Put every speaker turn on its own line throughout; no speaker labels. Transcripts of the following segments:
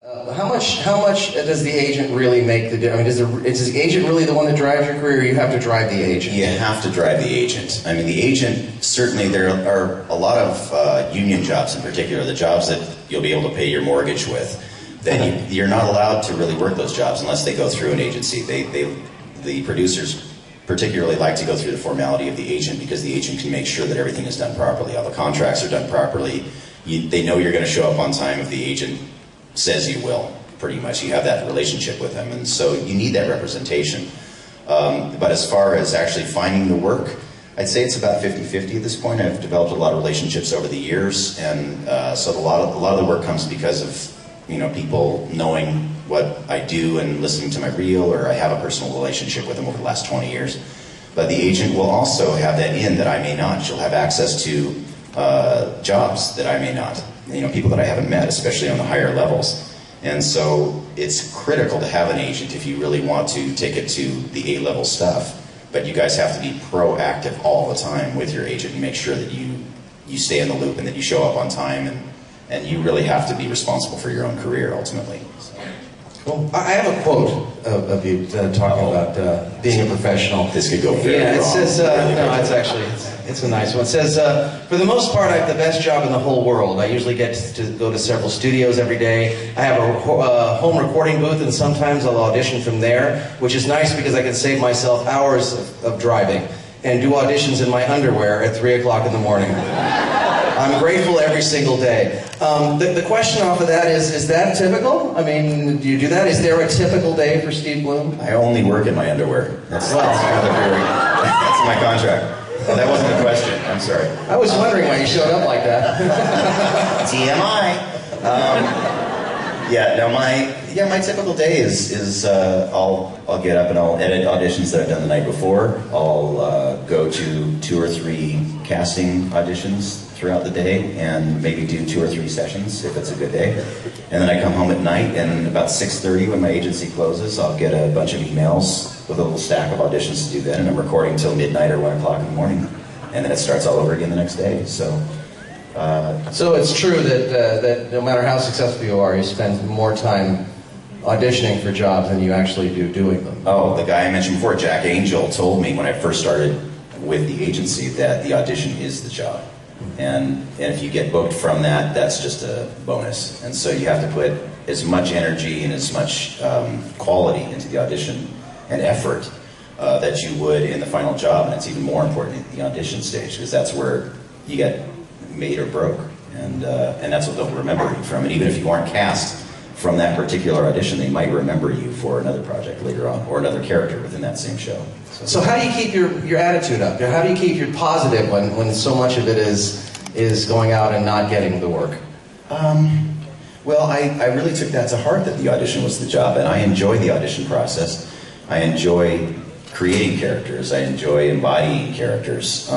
How much does the agent really make the difference? I mean, is the agent really the one that drives your career, or you have to drive the agent?
You have to drive the agent. I mean, the agent, certainly there are a lot of union jobs in particular, the jobs that you'll be able to pay your mortgage with, that you're not allowed to really work those jobs unless they go through an agency. The producers particularly like to go through the formality of the agent because the agent can make sure that everything is done properly, all the contracts are done properly. They know you're going to show up on time if the agent says you will, pretty much. You have that relationship with them, and so you need that representation. But as far as actually finding the work, I'd say it's about 50-50 at this point. I've developed a lot of relationships over the years, and so a lot of the work comes because of people knowing what I do and listening to my reel, or I have a personal relationship with them over the last 20 years. But the agent will also have that in that I may not. She'll have access to jobs that I may not. People that I haven't met, especially on the higher levels. And so it's critical to have an agent if you really want to take it to the A-level stuff. But you guys have to be proactive all the time with your agent and make sure that you stay in the loop and that you show up on time, and you really have to be responsible for your own career ultimately. So.
Well, I have a quote of you talking about being a professional.
This could go very wrong.
Yeah, it says, it's a nice one. It says, for the most part, I have the best job in the whole world. I usually get to go to several studios every day. I have a home recording booth, and sometimes I'll audition from there, which is nice because I can save myself hours of driving and do auditions in my underwear at 3 o'clock in the morning. I'm grateful every single day. The question off of that is that typical? I mean, do you do that? Is there a typical day for Steve Blum?
I only work in my underwear. That's my contract. Oh, that wasn't a question. I'm sorry.
I was wondering why you showed up like that.
TMI. My typical day is I'll get up and I'll edit auditions that I've done the night before. I'll go to 2 or 3 casting auditions throughout the day and maybe do 2 or 3 sessions if it's a good day. And then I come home at night, and about 6:30 when my agency closes, I'll get a bunch of emails with a little stack of auditions to do then, and I'm recording till midnight or 1 o'clock in the morning. And then it starts all over again the next day. So
it's true that no matter how successful you are, you spend more time auditioning for jobs than you actually do doing them.
Oh, the guy I mentioned before, Jack Angel, told me when I first started with the agency that the audition is the job. And if you get booked from that, that's just a bonus. And so you have to put as much energy and as much quality into the audition and effort that you would in the final job. And it's even more important at the audition stage, because that's where you get made or broke. And that's what they'll remember you from. And even if you aren't cast from that particular audition, they might remember you for another project later on, or another character within that same show.
So how do you keep your attitude up? How do you keep your positive when so much of it is going out and not getting the work?
Well, I really took that to heart, that the audition was the job, and I enjoy the audition process. I enjoy creating characters. I enjoy embodying characters.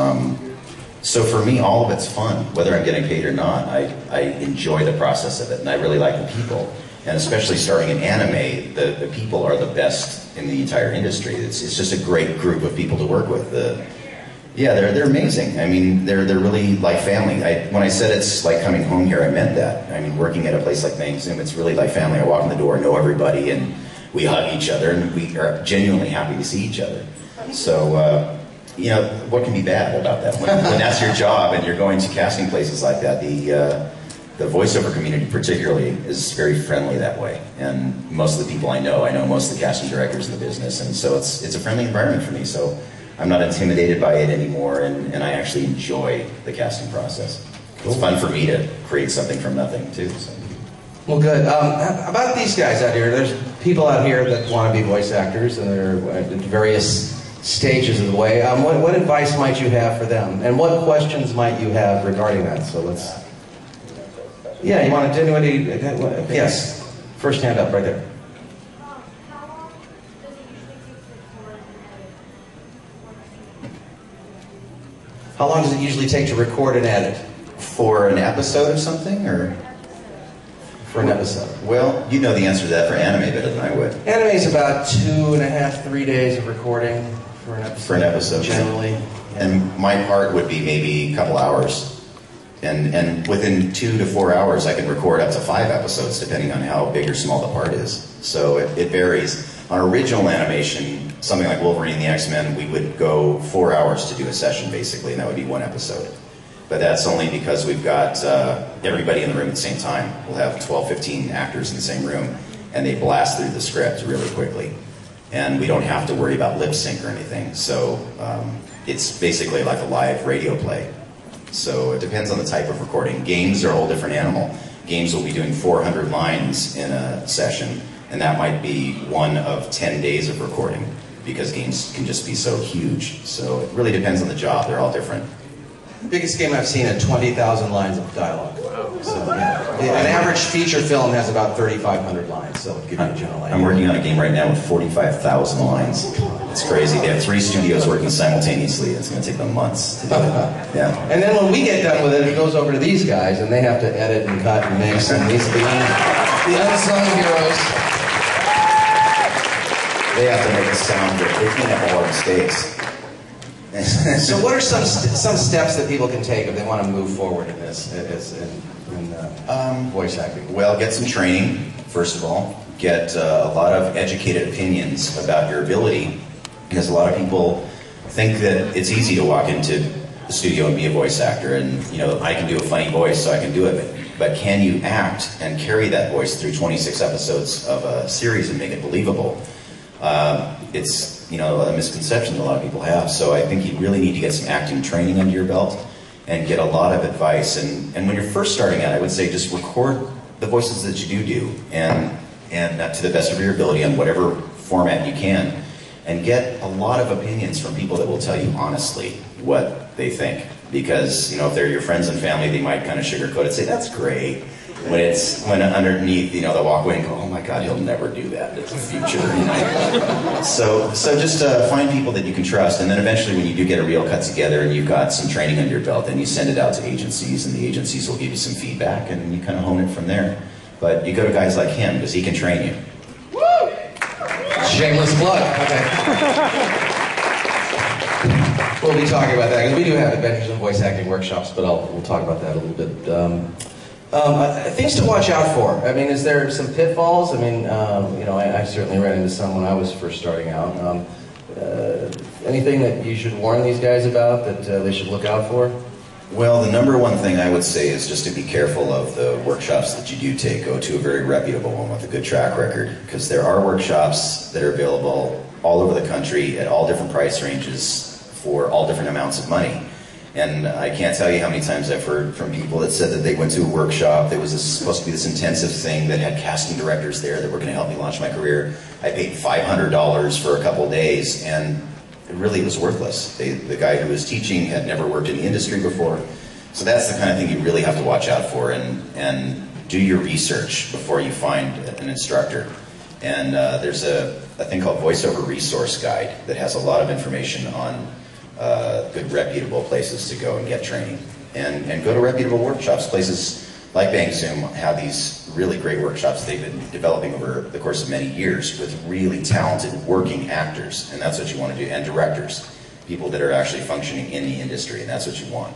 So for me, all of it's fun, whether I'm getting paid or not. I enjoy the process of it, and I really like the people. And especially starting in anime, the people are the best in the entire industry. It's just a great group of people to work with. They're amazing. I mean, they're really like family. When I said it's like coming home here, I meant that. I mean, working at a place like Zoom, it's really like family. I walk in the door, know everybody, and we hug each other, and we are genuinely happy to see each other. So, what can be bad about that? When that's your job and you're going to casting places like that, the voiceover community particularly is very friendly that way. And most of the people I know most of the casting directors in the business, and so it's a friendly environment for me. So I'm not intimidated by it anymore, and I actually enjoy the casting process. Cool. It's fun for me to create something from nothing too. So.
Well, good. About these guys out here, there's people out here that want to be voice actors, and they're at various stages of the way. What advice might you have for them, and what questions might you have regarding that? So let's. Yeah, you want to? Anybody? Yes. First hand up, right there. How long does it usually take to record and edit?
For an episode of something, or?
For an episode.
Well, you know the answer to that for anime better than I would.
Anime is about 2.5, 3 days of recording for an episode.
For an episode.
Generally.
And my part would be maybe a couple hours. And within 2 to 4 hours, I can record up to 5 episodes, depending on how big or small the part is. So it varies. On original animation, something like Wolverine and the X-Men, we would go 4 hours to do a session, basically, and that would be 1 episode. But that's only because we've got everybody in the room at the same time. We'll have 12, 15 actors in the same room, and they blast through the script really quickly. And we don't have to worry about lip sync or anything. So it's basically like a live radio play. So it depends on the type of recording. Games are a whole different animal. Games will be doing 400 lines in a session, and that might be 1 of 10 days of recording, because games can just be so huge. So it really depends on the job. They're all different.
The biggest game I've seen had 20,000 lines of dialogue. So, yeah. An average feature film has about 3,500 lines, so give you a general idea.
I'm working on a game right now with 45,000 lines. It's crazy. They have 3 studios working simultaneously. It's going to take them months to do it. Yeah.
And then when we get done with it, it goes over to these guys, and they have to edit and cut and mix, and these are the unsung heroes.
They have to make it sound good. They clean up all our mistakes.
So what are some steps that people can take if they want to move forward in this, in voice acting?
Well, get some training, first of all. Get a lot of educated opinions about your ability, because a lot of people think that it's easy to walk into the studio and be a voice actor, and I can do a funny voice, so I can do it. But can you act and carry that voice through 26 episodes of a series and make it believable? It's a misconception that a lot of people have. So I think you really need to get some acting training under your belt and get a lot of advice. And when you're first starting out, I would say just record the voices that you do, and to the best of your ability on whatever format you can, and get a lot of opinions from people that will tell you honestly what they think. Because if they're your friends and family, they might kind of sugarcoat it and say, that's great. When underneath, they'll walk away and go, oh my God, he'll never do that in the future. So just find people that you can trust, and then eventually when you do get a reel cut together and you've got some training under your belt, then you send it out to agencies, and the agencies will give you some feedback, and you kind of hone it from there. But you go to guys like him, because he can train you.
Woo! Shameless plug. Okay. We'll be talking about that, because we do have adventures in voice acting workshops, but we'll talk about that a little bit. Things to watch out for. I mean, is there some pitfalls? I mean, I certainly ran into some when I was first starting out. Anything that you should warn these guys about that they should look out for?
Well, the number one thing I would say is just to be careful of the workshops that you do take. Go to a very reputable one with a good track record, because there are workshops that are available all over the country at all different price ranges for all different amounts of money. And I can't tell you how many times I've heard from people that said that they went to a workshop that was supposed to be this intensive thing that had casting directors there that were going to help me launch my career. I paid $500 for a couple of days, and it really was worthless. The guy who was teaching had never worked in the industry before. So that's the kind of thing you really have to watch out for, and do your research before you find an instructor. And there's a thing called VoiceOver Resource Guide that has a lot of information on good reputable places to go and get training, and go to reputable workshops. Places like Bang Zoom have these really great workshops they've been developing over the course of many years with really talented working actors, and that's what you want to do, and directors, people that are actually functioning in the industry, and that's what you want.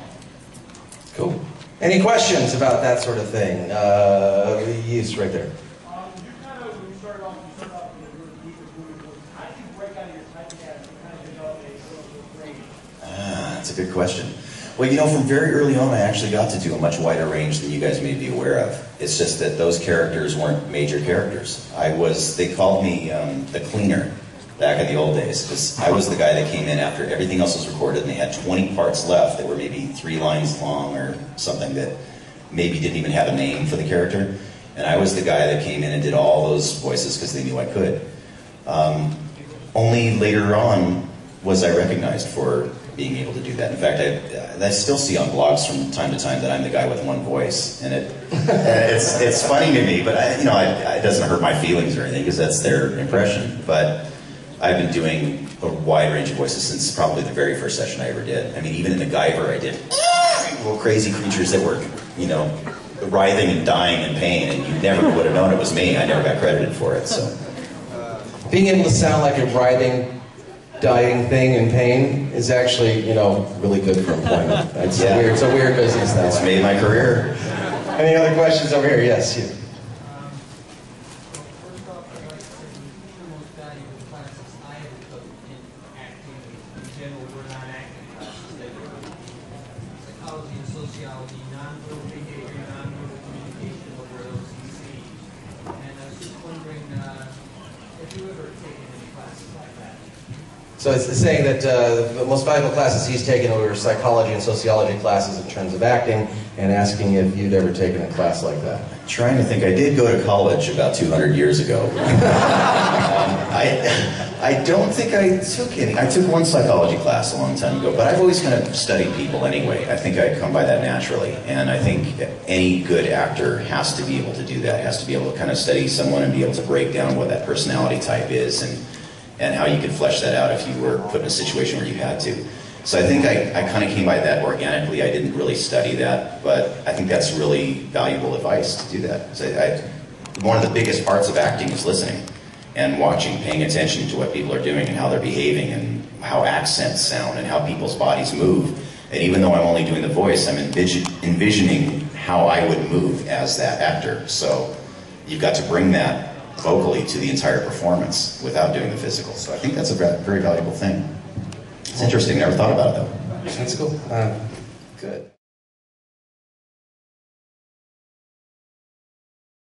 Cool. Any questions about that sort of thing? Yes, right there.
That's a good question. Well, from very early on, I actually got to do a much wider range than you guys may be aware of. It's just that those characters weren't major characters. They called me the cleaner back in the old days, because I was the guy that came in after everything else was recorded, and they had 20 parts left that were maybe 3 lines long or something that maybe didn't even have a name for the character. And I was the guy that came in and did all those voices because they knew I could. Only later on was I recognized for being able to do that. In fact, I still see on blogs from time to time that I'm the guy with one voice, and it's funny to me, but it doesn't hurt my feelings or anything, because that's their impression. But I've been doing a wide range of voices since probably the very first session I ever did. I mean, even in the Guyver, I did little crazy creatures that were, writhing and dying in pain, and you never would have known it was me. I never got credited for it. So,
being able to sound like you're writhing, dying thing in pain is actually, you know, really good for employment. It's weird. It's a weird business that
It's
way.
made my career.
Any other questions over here? Yes, you.
First off, I'd like to say the most valuable classes I ever took in acting in general were not acting classes. They were psychology and sociology, non-verbal behavior, non-verbal communication over OCC. And I was just wondering if you ever taken any classes like that.
So it's saying that the most valuable classes he's taken were psychology and sociology classes in terms of acting, and asking if you'd ever taken a class like that.
Trying to think, I did go to college about 200 years ago. I don't think I took any. I took one psychology class a long time ago, but I've always kind of studied people anyway. I think I come by that naturally, and I think any good actor has to be able to do that, has to be able to kind of study someone and be able to break down what that personality type is and how you could flesh that out if you were put in a situation where you had to. So I think I kind of came by that organically. I didn't really study that, but I think that's really valuable advice to do that. So one of the biggest parts of acting is listening and watching, paying attention to what people are doing and how they're behaving and how accents sound and how people's bodies move. And even though I'm only doing the voice, I'm envisioning how I would move as that actor. So you've got to bring that vocally to the entire performance without doing the physical. So I think that's a very valuable thing. It's interesting. Never thought about it though.
That's cool. Good.